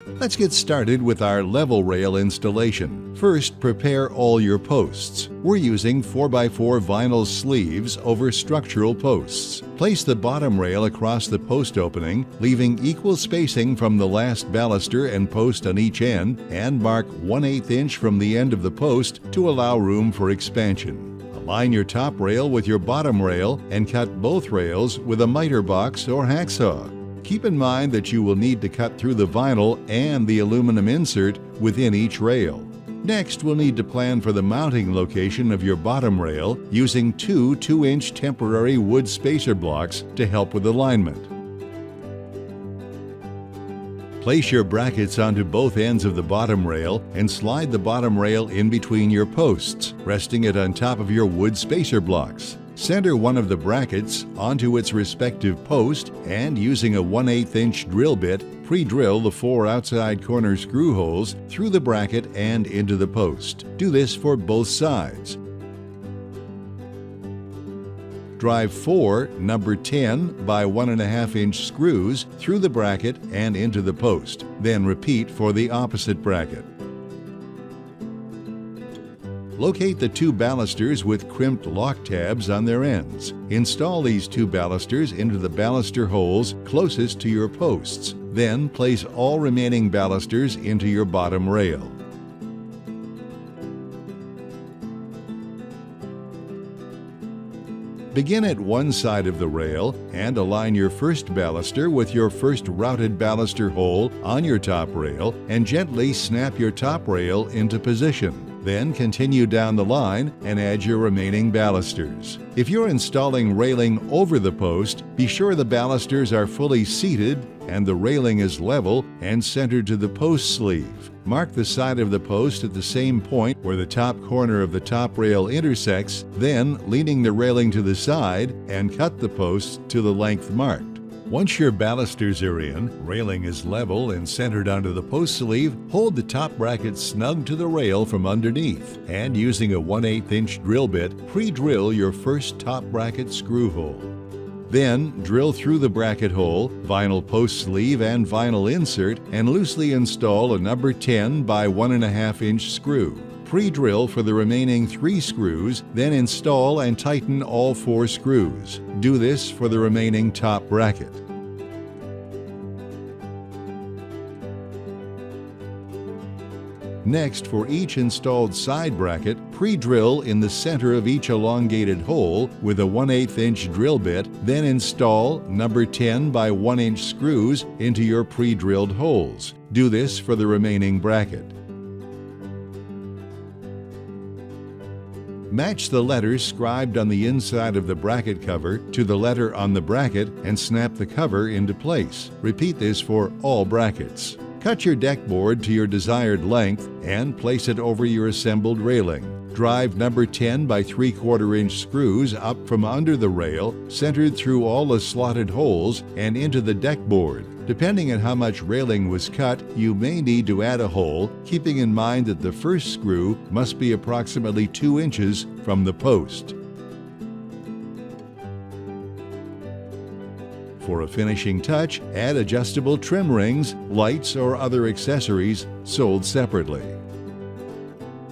Let's get started with our level rail installation. First, prepare all your posts. We're using 4x4 vinyl sleeves over structural posts. Place the bottom rail across the post opening, leaving equal spacing from the last baluster and post on each end, and mark 1/8 inch from the end of the post to allow room for expansion. Align your top rail with your bottom rail and cut both rails with a miter box or hacksaw. Keep in mind that you will need to cut through the vinyl and the aluminum insert within each rail. Next, we'll need to plan for the mounting location of your bottom rail using two 2-inch temporary wood spacer blocks to help with alignment. Place your brackets onto both ends of the bottom rail and slide the bottom rail in between your posts, resting it on top of your wood spacer blocks. Center one of the brackets onto its respective post and using a 1/8 inch drill bit, pre-drill the 4 outside corner screw holes through the bracket and into the post. Do this for both sides. Drive 4 number 10 by 1.5 inch screws through the bracket and into the post. Then repeat for the opposite bracket. Locate the 2 balusters with crimped lock tabs on their ends. Install these 2 balusters into the baluster holes closest to your posts. Then place all remaining balusters into your bottom rail. Begin at one side of the rail and align your first baluster with your first routed baluster hole on your top rail and gently snap your top rail into position. Then continue down the line and add your remaining balusters. If you're installing railing over the post, be sure the balusters are fully seated and the railing is level and centered to the post sleeve. Mark the side of the post at the same point where the top corner of the top rail intersects, then leaning the railing to the side and cut the posts to the length marked. Once your balusters are in, railing is level and centered onto the post sleeve, hold the top bracket snug to the rail from underneath, and using a 1/8 inch drill bit, pre-drill your first top bracket screw hole. Then drill through the bracket hole, vinyl post sleeve and vinyl insert, and loosely install a number 10 by 1.5 inch screw. Pre-drill for the remaining 3 screws, then install and tighten all 4 screws. Do this for the remaining top bracket. Next, for each installed side bracket, pre-drill in the center of each elongated hole with a 1/8 inch drill bit, then install number 10 by 1 inch screws into your pre-drilled holes. Do this for the remaining bracket. Match the letters scribed on the inside of the bracket cover to the letter on the bracket and snap the cover into place. Repeat this for all brackets. Cut your deck board to your desired length and place it over your assembled railing. Drive number 10 by 3/4 inch screws up from under the rail, centered through all the slotted holes and into the deck board. Depending on how much railing was cut, you may need to add a hole, keeping in mind that the first screw must be approximately 2 inches from the post. For a finishing touch, add adjustable trim rings, lights, or other accessories sold separately.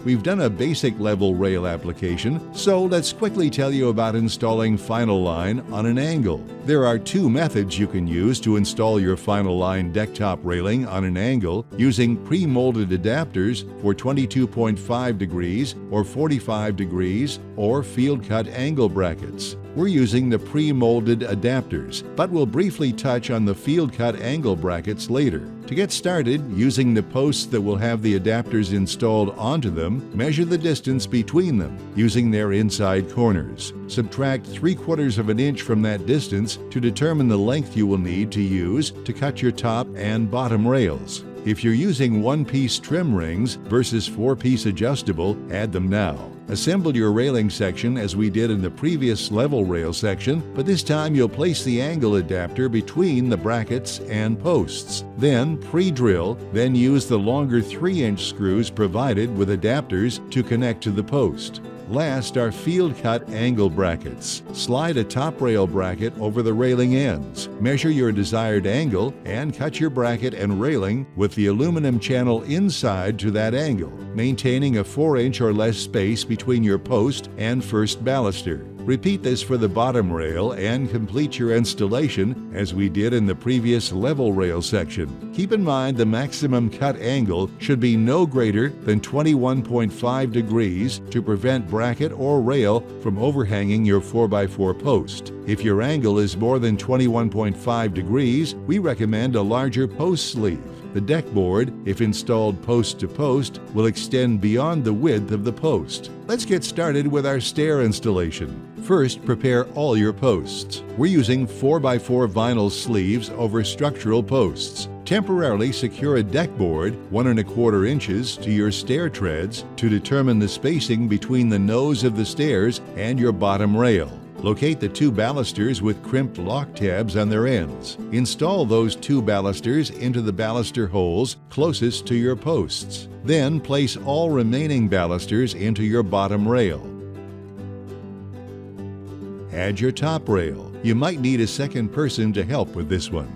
We've done a basic level rail application, so let's quickly tell you about installing Finyl Line on an angle. There are 2 methods you can use to install your Finyl Line decktop railing on an angle using pre-molded adapters for 22.5 degrees or 45 degrees or field-cut angle brackets. We're using the pre-molded adapters, but we'll briefly touch on the field-cut angle brackets later. To get started, using the posts that will have the adapters installed onto them, measure the distance between them using their inside corners. Subtract 3/4 of an inch from that distance to determine the length you will need to use to cut your top and bottom rails. If you're using 1-piece trim rings versus 4-piece adjustable, add them now. Assemble your railing section as we did in the previous level rail section, but this time you'll place the angle adapter between the brackets and posts. Then pre-drill, then use the longer 3-inch screws provided with adapters to connect to the post. Last are field cut angle brackets. Slide a top rail bracket over the railing ends. Measure your desired angle and cut your bracket and railing with the aluminum channel inside to that angle, maintaining a 4-inch or less space between your post and first baluster. Repeat this for the bottom rail and complete your installation as we did in the previous level rail section. Keep in mind the maximum cut angle should be no greater than 21.5 degrees to prevent bracket or rail from overhanging your 4x4 post. If your angle is more than 21.5 degrees, we recommend a larger post sleeve. The deck board, if installed post to post, will extend beyond the width of the post. Let's get started with our stair installation. First, prepare all your posts. We're using 4x4 vinyl sleeves over structural posts. Temporarily secure a deck board 1 1/4 inches to your stair treads to determine the spacing between the nose of the stairs and your bottom rail. Locate the 2 balusters with crimped lock tabs on their ends. Install those 2 balusters into the baluster holes closest to your posts. Then place all remaining balusters into your bottom rail. Add your top rail. You might need a second person to help with this one.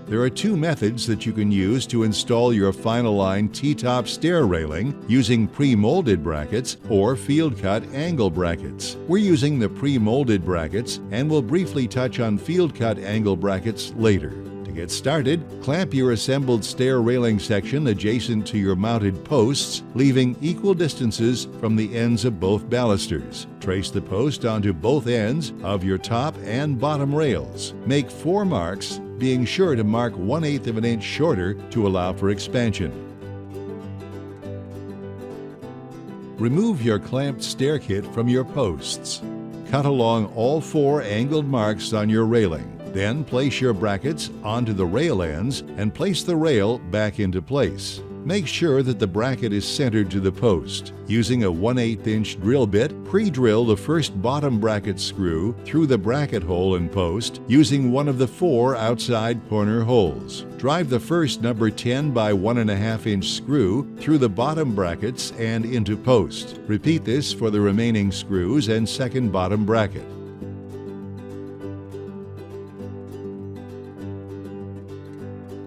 There are 2 methods that you can use to install your Finyl Line T-top stair railing using pre-molded brackets or field-cut angle brackets. We're using the pre-molded brackets and will briefly touch on field-cut angle brackets later. To get started, clamp your assembled stair railing section adjacent to your mounted posts, leaving equal distances from the ends of both balusters. Trace the post onto both ends of your top and bottom rails. Make 4 marks, being sure to mark 1/8 of an inch shorter to allow for expansion. Remove your clamped stair kit from your posts. Cut along all 4 angled marks on your railing. Then place your brackets onto the rail ends and place the rail back into place. Make sure that the bracket is centered to the post. Using a 1/8 inch drill bit, pre-drill the first bottom bracket screw through the bracket hole in post using one of the 4 outside corner holes. Drive the first number 10 by 1.5 inch screw through the bottom brackets and into post. Repeat this for the remaining screws and second bottom bracket.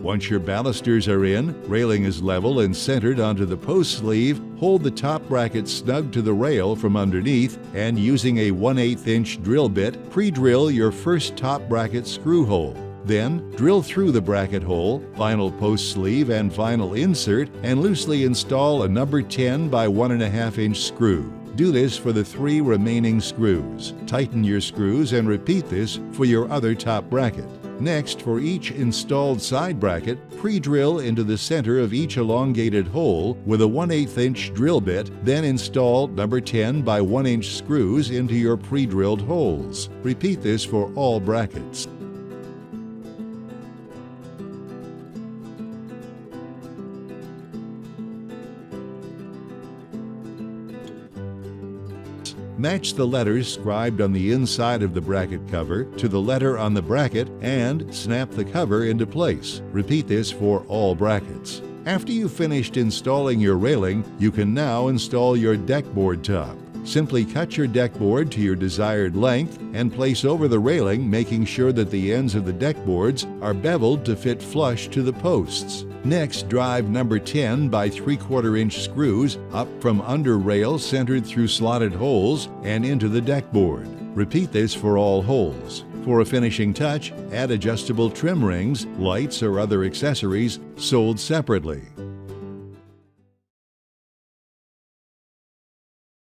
Once your balusters are in, railing is level and centered onto the post sleeve, hold the top bracket snug to the rail from underneath and using a 1/8 inch drill bit, pre-drill your first top bracket screw hole. Then, drill through the bracket hole, vinyl post sleeve and vinyl insert, and loosely install a number 10 by 1.5 inch screw. Do this for the 3 remaining screws. Tighten your screws and repeat this for your other top bracket. Next, for each installed side bracket, pre-drill into the center of each elongated hole with a 1/8 inch drill bit, then install number 10 by 1 inch screws into your pre-drilled holes. Repeat this for all brackets. Match the letters scribed on the inside of the bracket cover to the letter on the bracket and snap the cover into place. Repeat this for all brackets. After you've finished installing your railing, you can now install your deck board top. Simply cut your deck board to your desired length and place over the railing, making sure that the ends of the deck boards are beveled to fit flush to the posts. Next, drive number 10 by 3/4 inch screws up from under rail centered through slotted holes and into the deck board. Repeat this for all holes. For a finishing touch, add adjustable trim rings, lights, or other accessories sold separately.